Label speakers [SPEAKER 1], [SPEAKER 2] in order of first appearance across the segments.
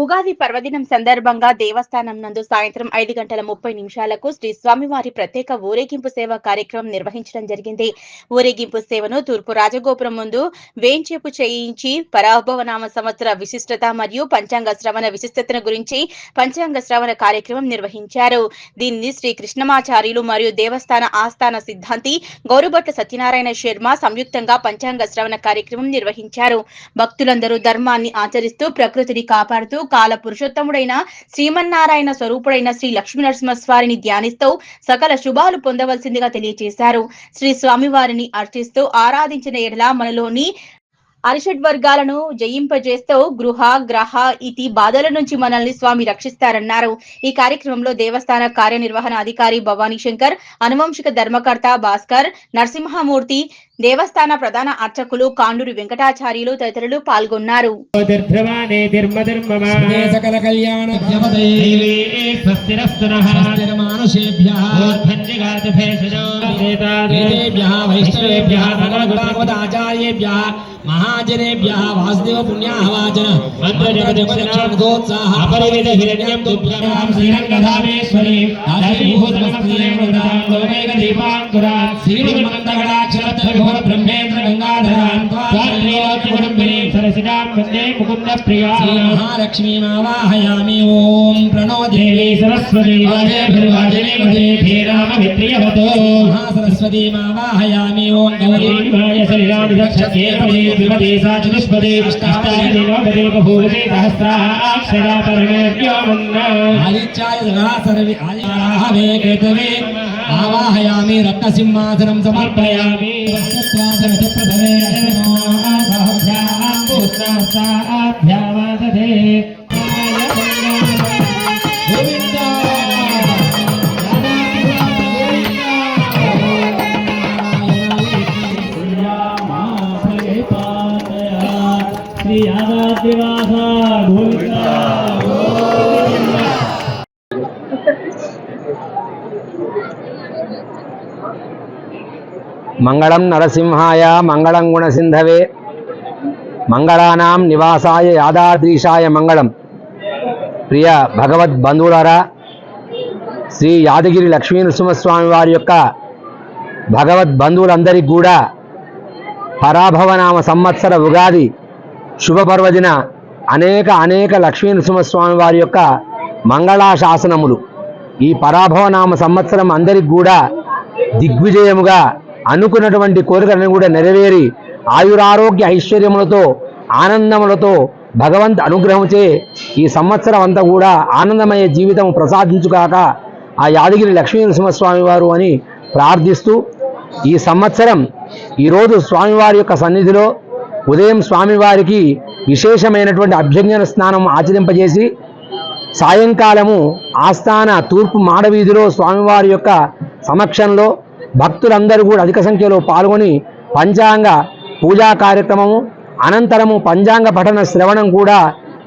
[SPEAKER 1] ఉగాది పర్వదినం సందర్భంగా దేవస్థానం నందు సాయంత్రం 5:30 శ్రీ స్వామివారి ప్రత్యేక ఊరేగింపు సేవ కార్యక్రమం నిర్వహించడం జరిగింది. ఊరేగింపు సేవను తూర్పు రాజగోపురం ముందు వేంచేపు చేయించి పరాభవనామ సంవత్సర విశిష్టత మరియు పంచాంగ శ్రవణ విశిష్టతను గురించి పంచాంగ శ్రవణ కార్యక్రమం నిర్వహించారు. దీనిని శ్రీ కృష్ణమాచార్యులు మరియు దేవస్థాన ఆస్థాన సిద్ధాంతి గౌరుబట్ల సత్యనారాయణ శర్మ సంయుక్తంగా పంచాంగ శ్రవణ కార్యక్రమం నిర్వహించారు. భక్తులందరూ ధర్మాన్ని ఆచరిస్తూ ప్రకృతిని కాపాడుతూ కాల పురుషోత్తముడైన శ్రీమన్నారాయణ స్వరూపుడైన శ్రీ లక్ష్మీనరసింహస్వామిని ధ్యానిస్తూ సకల శుభాలు పొందవలసిందిగా తెలియజేశారు. శ్రీ స్వామివారిని అర్చిస్తూ ఆరాధించిన ఎడల మనలోని అరిషడ్వర్గాలను జయింపజేస్తూ గృహ గ్రహ ఇతి బాధల నుంచి మనల్ని స్వామి రక్షిస్తారన్నారు. ఈ కార్యక్రమంలో దేవస్థాన కార్యనిర్వహణ అధికారి భవానీ శంకర్, అనువంశిక ధర్మకర్త భాస్కర్, నరసింహమూర్తి, దేవస్థాన ప్రధాన అర్చకులు కాండూరి వెంకటాచార్యులు తదితరులు పాల్గొన్నారు.
[SPEAKER 2] महाजनेभ्यः वासुदेव पुण्याहवाचन मंत्रजपदोत्साह अपरिमित हिरण्यं तुभ्यं श्रीरंगधामेश्वरी आदिभूतमस्त्रीमृतां लोकैकदीपाङ्कुरां श्रीमन्मन्दगणाक्षरद्धघोर ब्रह्मेन्द्र गंगाधरां त्वात्रिलोक्यकुटुम्बिनीं सरसिजां वन्दे मुकुन्दप्रियां श्रीमहालक्ष्मीमावाहयामि ओं प्रणो देवी सरस्वती वाजेभिर्वाजनेमधेभ्ये रामभित्रियवतो महासरस्वतीमावाहयामि ओं गौरीमाय सलिलानिधक्षते विमते सा चतुष्पदे अष्टादशे बभूवते सहस्राक्षरा परमेभ्यो वन्दना आदित्याय सर्वे आदित्याः केतवे आवाहयामि रत्नसिंहासनं समर्पयामि प्रथमे अभ्यावादधे
[SPEAKER 3] మంగళం నరసింహాయ మంగళం గుణసింధవే మంగళానాం నివాసాయ యాదాద్రీశాయ మంగళం. ప్రియ భగవద్ బంధువులారా, శ్రీ యాదగిరి లక్ష్మీనరసింహస్వామి వారి యొక్క భగవద్ బంధువులందరికీ కూడా పరాభవనామ సంవత్సర ఉగాది శుభపర్వదిన అనేక లక్ష్మీనరసింహస్వామి వారి యొక్క మంగళాశాసనములు ఈ పరాభవనామ సంవత్సరం అందరికి కూడా దిగ్విజయముగా అనుకున్నటువంటి కోరికలను కూడా నెరవేరి ఆయురారోగ్య ఐశ్వర్యములతో ఆనందములతో భగవంత్ అనుగ్రహముచే ఈ సంవత్సరం అంతా కూడా ఆనందమయ జీవితం ప్రసాదించుగాక ఆ యాదగిరి లక్ష్మీనరసింహస్వామి వారు అని ప్రార్థిస్తూ, ఈ సంవత్సరం ఈరోజు స్వామివారి యొక్క సన్నిధిలో ఉదయం స్వామివారికి విశేషమైనటువంటి అభ్యంజన స్నానం ఆచరింపజేసి సాయంకాలము ఆస్థాన తూర్పు మాడవీధిలో స్వామివారి యొక్క సమక్షంలో భక్తులందరూ కూడా అధిక సంఖ్యలో పాల్గొని పంచాంగ పూజా కార్యక్రమము అనంతరము పంచాంగ పఠన శ్రవణం కూడా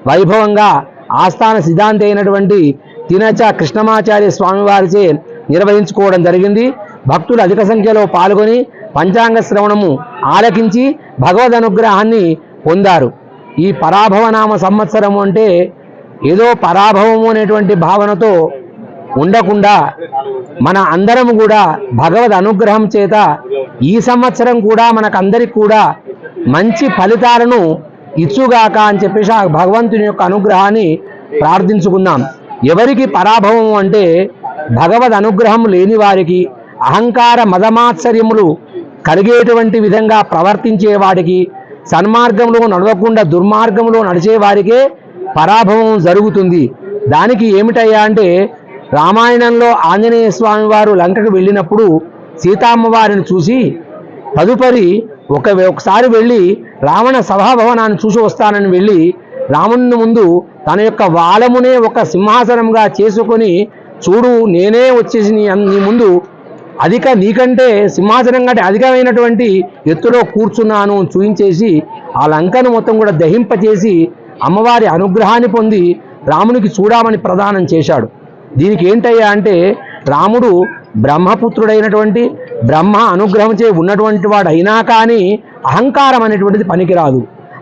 [SPEAKER 3] వైభవంగా ఆస్థాన సిద్ధాంతి అయినటువంటి తినచ కృష్ణమాచార్య స్వామివారిచే నిర్వహించుకోవడం జరిగింది. భక్తులు అధిక సంఖ్యలో పాల్గొని పంచాంగ శ్రవణము ఆలకించి భగవద్ అనుగ్రహాన్ని పొందారు. ఈ పరాభవనామ సంవత్సరము అంటే ఏదో పరాభవము అనేటువంటి భావనతో ఉండకుండా మన అందరం కూడా భగవద్ అనుగ్రహం చేత ఈ సంవత్సరం కూడా మనకందరికి కూడా మంచి ఫలితాలను ఇచ్చుగాక అని చెప్పేసి ఆ భగవంతుని యొక్క అనుగ్రహాన్ని ప్రార్థించుకుందాం. ఎవరికి పరాభవం అంటే భగవద్ అనుగ్రహం లేని వారికి, అహంకార మదమాత్సర్యములు కలిగేటువంటి విధంగా ప్రవర్తించే వాడికి, సన్మార్గంలో నడవకుండా దుర్మార్గంలో నడిచే వారికే పరాభవం జరుగుతుంది. దానికి ఏమిటయ్యా అంటే, రామాయణంలో ఆంజనేయ స్వామి వారు లంకకు వెళ్ళినప్పుడు సీతామ్మవారిని చూసి తదుపరి ఒకసారి వెళ్ళి రావణ సభాభవనాన్ని చూసి వస్తానని వెళ్ళి రాముని ముందు తన యొక్క వాలమునే ఒక సింహాసనంగా చేసుకొని, చూడు నేనే వచ్చేసి నీ ముందు నీకంటే సింహాసనం కంటే అధికమైనటువంటి ఎత్తులో కూర్చున్నాను చూయించేసి ఆ లంకను మొత్తం కూడా దహింపచేసి అమ్మవారి అనుగ్రహాన్ని పొంది రామునికి చూడమని ప్రదానం చేశాడు. దీనికి ఏంటయ్యా అంటే, రాముడు బ్రహ్మపుత్రుడైనటువంటి బ్రహ్మ అనుగ్రహంచే ఉన్నటువంటి వాడు అయినా కానీ అహంకారం అనేటువంటిది పనికిరాదు.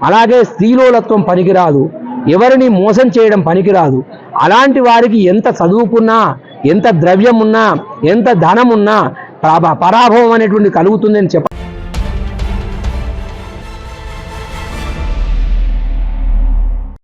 [SPEAKER 3] అలాగే స్త్రీలోలత్వం పనికిరాదు. ఎవరిని మోసం చేయడం పనికిరాదు. అలాంటి వారికి ఎంత చదువుకున్నా, ఎంత ద్రవ్యం ఉన్నా, ఎంత ధనం ఉన్నా పరాభవం అనేటువంటి కలుగుతుందని చెప్ప